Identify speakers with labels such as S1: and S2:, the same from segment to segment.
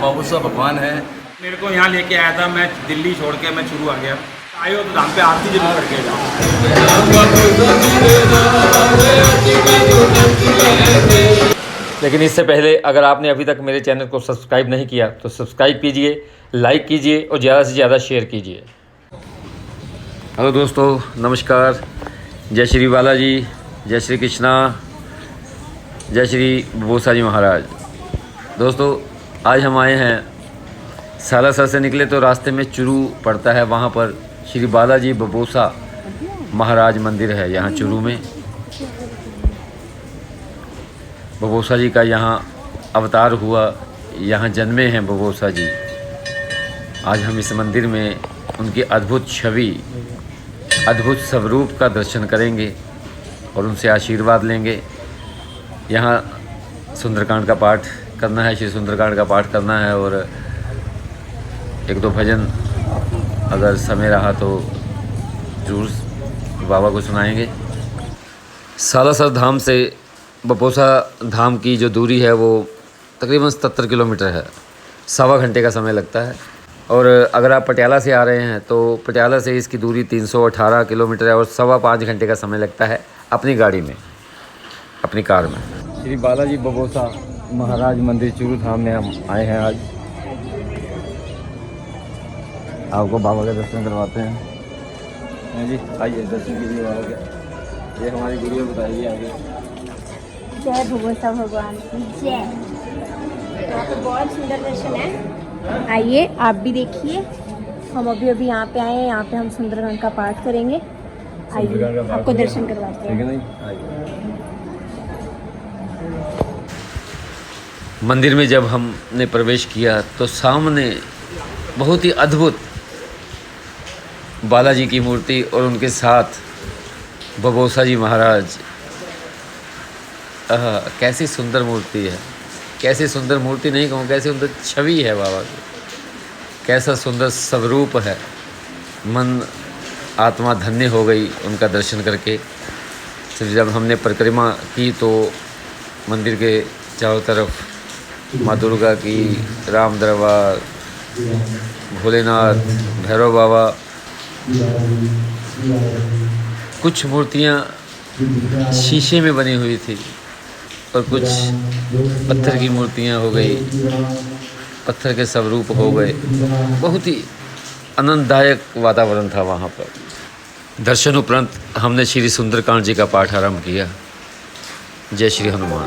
S1: बाबूसा भगवान है।
S2: मेरे को यहाँ लेके आया था, मैं दिल्ली छोड़ के मैं शुरू आ गया। आए हो तो धाम पे आरती जरूर करके जाओ।
S3: लेकिन इससे पहले अगर आपने अभी तक मेरे चैनल को सब्सक्राइब नहीं किया तो सब्सक्राइब कीजिए, लाइक कीजिए और ज़्यादा से ज़्यादा शेयर कीजिए। हेलो दोस्तों, नमस्कार। जय श्री बालाजी, जय श्री कृष्णा, जय श्री बबोसा जी महाराज। दोस्तों, आज हम आए हैं सालासर से निकले तो रास्ते में चुरू पड़ता है, वहाँ पर श्री बालाजी बबोसा महाराज मंदिर है। यहाँ चुरू में बबोसा जी का यहाँ अवतार हुआ, यहाँ जन्मे हैं बबोसा जी। आज हम इस मंदिर में उनकी अद्भुत छवि, अद्भुत स्वरूप का दर्शन करेंगे और उनसे आशीर्वाद लेंगे। यहाँ सुंदरकांड का पाठ करना है, श्री सुंदरकांड का पाठ करना है और एक दो भजन अगर समय रहा तो जरूर बाबा को सुनाएंगे। सालासर धाम से बबोसा धाम की जो दूरी है वो तकरीबन 77 किलोमीटर है। 1.25 घंटे का समय लगता है। और अगर आप पटियाला से आ रहे हैं तो पटियाला से इसकी दूरी 318 किलोमीटर है और 5.25 घंटे का समय लगता है अपनी गाड़ी में, अपनी कार में। श्री बालाजी बबोसा महाराज मंदिर चुरू धाम में हम आए हैं। आज आपको बाबा का दर्शन करवाते हैं जी। आइए दर्शन कीजिए बाबा के। ये हमारी गुड़िया बताइए आगे।
S4: जय बबोसा भगवान की जय। यहाँ पे बहुत सुंदर दर्शन है, आइए आप भी देखिए। हम अभी यहाँ पे आए हैं, यहाँ पे हम सुंदरकांड का पाठ करेंगे। आइए आपको दर्शन करवाते हैं।
S3: मंदिर में जब हमने प्रवेश किया तो सामने बहुत ही अद्भुत बालाजी की मूर्ति और उनके साथ बबोसा जी महाराज। कैसी सुंदर मूर्ति है, कैसी सुंदर मूर्ति नहीं कहूँ, कैसी सुंदर छवि है बाबा की, कैसा सुंदर स्वरूप है। मन आत्मा धन्य हो गई उनका दर्शन करके। फिर जब हमने परिक्रमा की तो मंदिर के चारों तरफ माँ दुर्गा की, राम दरबार, भोलेनाथ, भैरव बाबा, कुछ मूर्तियाँ शीशे में बनी हुई थी और कुछ पत्थर की मूर्तियाँ हो गई, पत्थर के स्वरूप हो गए। बहुत ही आनंददायक वातावरण था वहाँ पर। दर्शन उपरांत हमने श्री सुंदरकांड जी का पाठ आरंभ किया। जय श्री हनुमान।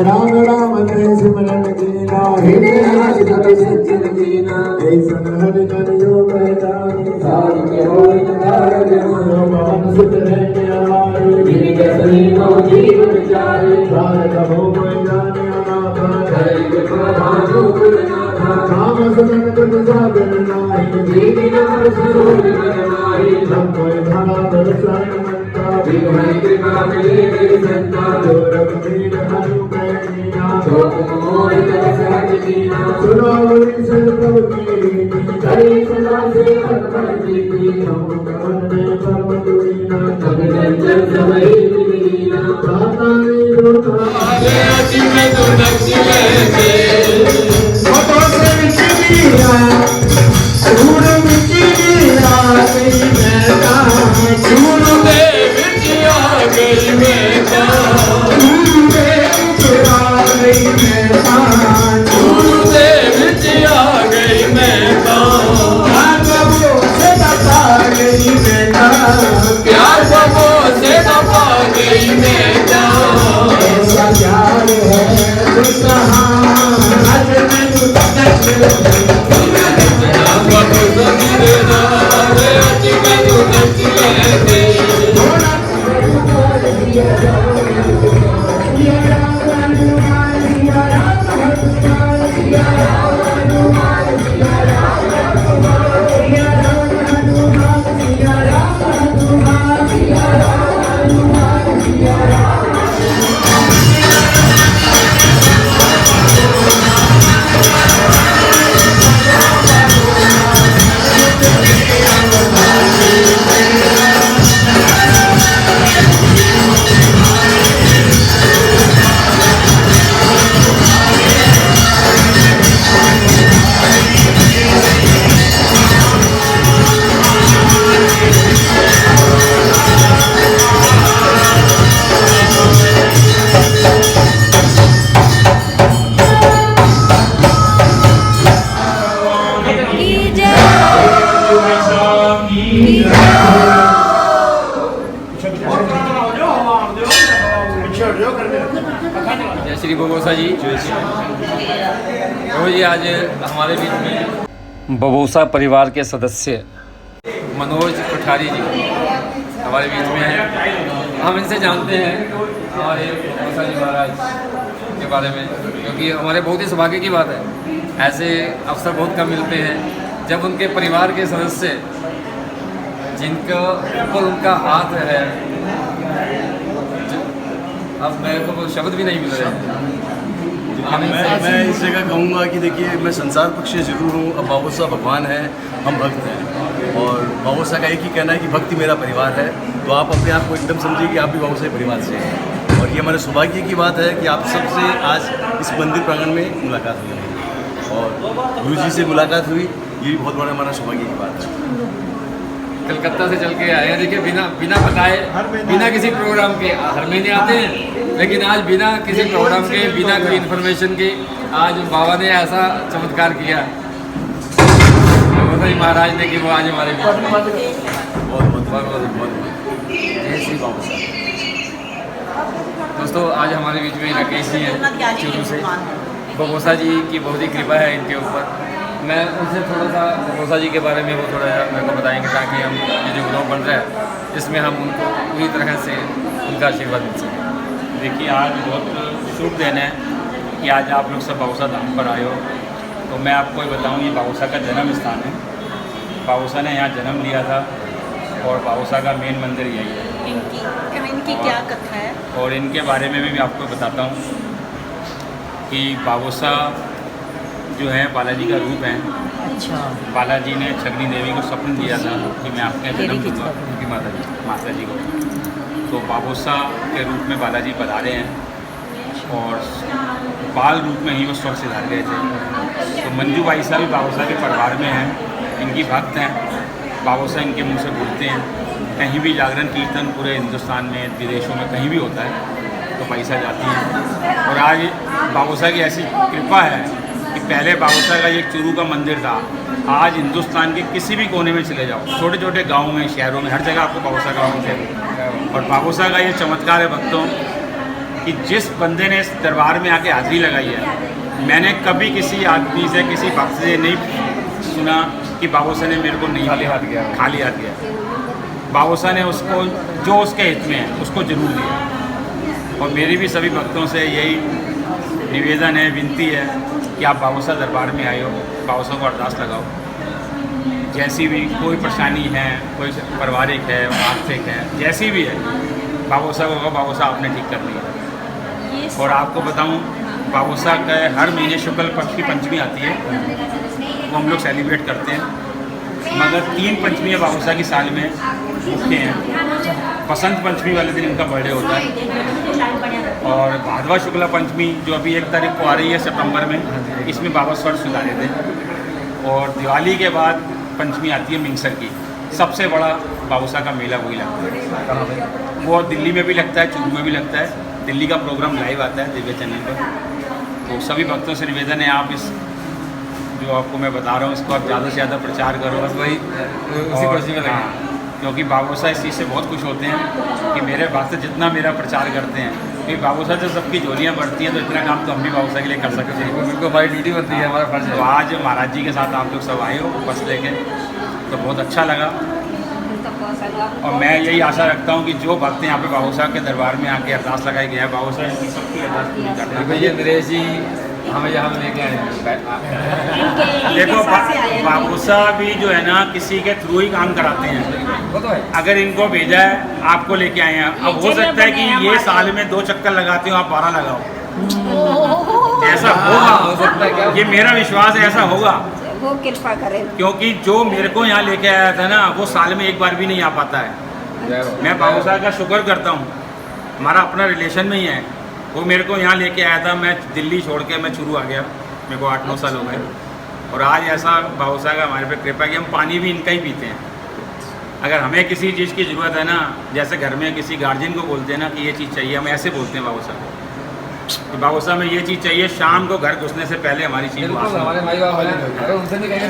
S5: राम राम सिमरन कीना सज्जन कीना हर जन योग सुनो बड़ी सदप्रभु की हरि सदा से परम की हम वंदे परम दुरीना कभी जल जबई दुरीना प्राता में दुर्गा आगे अति में तो नक्शे फोटो से विचिया सूर विचिया गई मेरा सूर दे विचिया गई मेरा सूर दे विचिया गई मेरा सूर दे विचिया गई मेरा प्यार बबो से दबा गई मेरा ऐसा प्यार है तो कहाँ आज मैं
S3: जय श्री बबोसा जी। तो जी आज हमारे बीच में बबोसा परिवार के सदस्य मनोज कोठारी जी हमारे बीच में हैं। हम इनसे जानते हैं हमारे बबोसा जी महाराज के बारे में, क्योंकि हमारे बहुत ही सौभाग्य की बात है, ऐसे अवसर बहुत कम मिलते हैं जब उनके परिवार के सदस्य जिनका ऊपर उनका हाथ है। अब मेरे को शब्द भी नहीं मिल रहे हैं।
S1: मैं इस जगह कहूँगा कि देखिए, मैं संसार पक्ष से जरूर हूँ, अब बाबूसा भगवान है, हम भक्त हैं, और बाबूसा का एक ही कहना है कि भक्ति मेरा परिवार है। तो आप अपने आप को एकदम समझिए कि आप भी बाबूसा के परिवार से हैं, और ये हमारे सौभाग्य की बात है कि आप सबसे आज इस मंदिर प्रांगण में मुलाकात हुई और गुरु जी से मुलाकात हुई। ये भी बहुत बड़ा हमारा सौभाग्य की बात है।
S3: कलकत्ता से चल के आए हैं, देखिए बिना बताए, बिना किसी प्रोग्राम के। हर महीने आते हैं, लेकिन आज बिना किसी प्रोग्राम के, बिना कोई इन्फॉर्मेशन के आज बाबा ने ऐसा चमत्कार किया बाबा जी महाराज ने कि वो आज हमारे बीच में। जय श्री बाबा। दोस्तों आज हमारे बीच में राकेश जी हैं चूरू से। बबोसा जी की बहुत ही कृपा है इनके ऊपर। मैं उनसे थोड़ा सा बबोसा जी के बारे में वो थोड़ा मेरे को बताएंगे, ताकि हम ये जो ब्लॉग बन रहा है इसमें हम उनको पूरी तरह से उनका आशीर्वाद मिल सके।
S2: देखिए आज बहुत शुभ दिन है कि आज आप लोग सब बाबूसा धाम पर आए हो। तो मैं आपको ये बताऊँ, ये बाबूसा का जन्म स्थान है। बाबूसा ने यहाँ जन्म लिया था और बाबूसा का मेन मंदिर यही है।
S6: इनकी क्या कथा है?
S2: और इनके बारे में भी मैं आपको बताता हूँ कि बाबूसा जो है बालाजी का रूप है।
S6: अच्छा।
S2: बालाजी ने छगनी देवी को स्वप्न दिया था कि मैं आपके जन्म दूँगा, उनकी माता जी को। तो बाबूसा के रूप में बालाजी पधारे हैं और बाल रूप में ही वो स्वर्ग से धार गए थे। तो मंजू भाई साहब भी बाबूसा के परिवार में हैं, इनकी भक्त हैं। बाबूसा इनके मुंह से बोलते हैं। कहीं भी जागरण कीर्तन पूरे हिंदुस्तान में, विदेशों में कहीं भी होता है तो पैसा जाती है। और आज बाबूसा की ऐसी कृपा है कि पहले बाबूसा का एक चूरू का मंदिर था, आज हिंदुस्तान के किसी भी कोने में चले जाओ, छोटे छोटे गाँव में, शहरों में, हर जगह आपको बाबूसा का मंदिर। और बाबूसा का ये चमत्कार है भक्तों कि जिस बंदे ने इस दरबार में आके हाजिरी लगाई है, मैंने कभी किसी आदमी से, किसी भक्त से नहीं सुना कि बाबूसा ने मेरे को नहीं खाली हाथ गया। बाबूसा ने उसको जो उसके हित में है उसको जरूर दिया। और मेरी भी सभी भक्तों से यही निवेदन है, विनती है कि आप बाबूसा दरबार में आए हो, बाबूसा को अरदास लगाओ। जैसी भी कोई परेशानी है, कोई पारिवारिक है, आर्थिक है, जैसी भी है, बाबूसा को कहो, बाबूसा आपने ठीक कर लिया। और आपको बताऊं बाबूसा का हर महीने शुक्ल पक्ष की पंचमी आती है, वो हम लोग सेलिब्रेट करते हैं। मगर 3 पंचमी बाबूसा की साल में मुख्य हैं। बसंत पंचमी वाले दिन इनका बर्थडे होता है और भादवा शुक्ला पंचमी जो अभी 1 तारीख को आ रही है सितंबर में, इसमें बाबा स्वर सुधारे थे। और दिवाली के बाद पंचमी आती है मिंगसर की। सबसे बड़ा बाबूसा का मेला वही लगता है। वो दिल्ली में भी लगता है, चूरू में भी लगता है। दिल्ली का प्रोग्राम लाइव आता है दिव्य चैनल पर। तो सभी भक्तों से निवेदन है, आप इस जो आपको मैं बता रहा हूँ इसको आप ज़्यादा से ज़्यादा प्रचार करो। बस वही उसी खुशी में लगा, क्योंकि बाबूसा इस चीज़ से बहुत खुश होते हैं कि मेरे भक्त जितना मेरा प्रचार करते हैं, क्योंकि बाबूसा जब सबकी झोलियाँ बढ़ती हैं तो इतना काम तो हम भी बाबूसा के लिए कर सकते हैं। बिल्कुल हमारी ड्यूटी बनती है, हमारा फर्ज है। तो आज महाराज जी के साथ आप लोग सब आए हो बस लेके, तो बहुत अच्छा लगा। और मैं यही आशा रखता हूँ कि जो भक्त यहाँ पे बाबूसा के दरबार में आके अरदास लगाई गया है, बाबूसा इनकी सबकी अरदास पूरी करते हैं। ये नरेश जी हमें यहाँ लेके आए हैं। देखो बाबूसा भी जो है ना किसी के थ्रू ही काम कराते हैं। अगर इनको भेजा है आपको लेके आए हैं, अब हो सकता है कि ये साल में 2 चक्कर लगाते हो, आप 12 लगाओ, ऐसा होगा। ये मेरा विश्वास है, ऐसा होगा।
S6: वो कृपा करे,
S2: क्योंकि जो मेरे को यहाँ लेके आया था ना, वो साल में 1 बार भी नहीं आ पाता है। मैं बाबूसा का शुक्र करता हूँ, हमारा अपना रिलेशन में ही है। वो मेरे को यहाँ लेके आया था, मैं दिल्ली छोड़ के मैं चूरू आ गया, मेरे को 8-9 साल हो गए। और आज ऐसा बाबूसा का हमारे पे कृपा कि हम पानी भी इनका ही पीते हैं। अगर हमें किसी चीज़ की ज़रूरत है ना, जैसे घर में किसी गार्जियन को बोलते हैं ना कि ये चीज़ चाहिए, हम ऐसे बोलते हैं बाबूसा को कि बाबूसा में ये चीज़ चाहिए, शाम को घर घुसने से पहले हमारी चीज़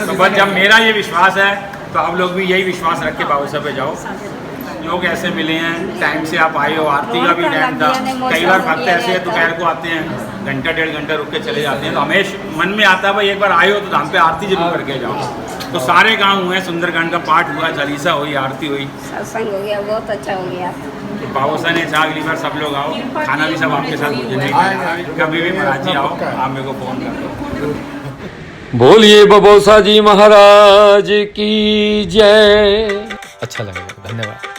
S2: तो बस जब मेरा ये विश्वास है तो आप लोग भी यही विश्वास रख के बाबूसा पे जाओ। लोग ऐसे मिले हैं, टाइम से आप आए हो, आरती का भी टाइम था। कई बार भक्त ऐसे हैं दोपहर को आते हैं, घंटा 1.5 घंटा रुक के चले जाते हैं। तो हमेशा मन में आता है भाई एक बार आए हो तो धाम पे आरती जरूर करके जाओ। तो सारे काम हुए, सुंदरकांड का पाठ हुआ, चालीसा हुई, आरती हुई,
S6: सत्संग हो गया, बहुत अच्छा हो गया।
S2: तो बाबूसा ने चाह अगली बार सब लोग आओ, खाना भी सब आपके साथ भोजन, कभी भी महाराज जी आओ, आप मेरे को फ़ोन कर दो।
S3: बोलिए बबौसा जी महाराज की जय।
S7: अच्छा लगेगा, धन्यवाद।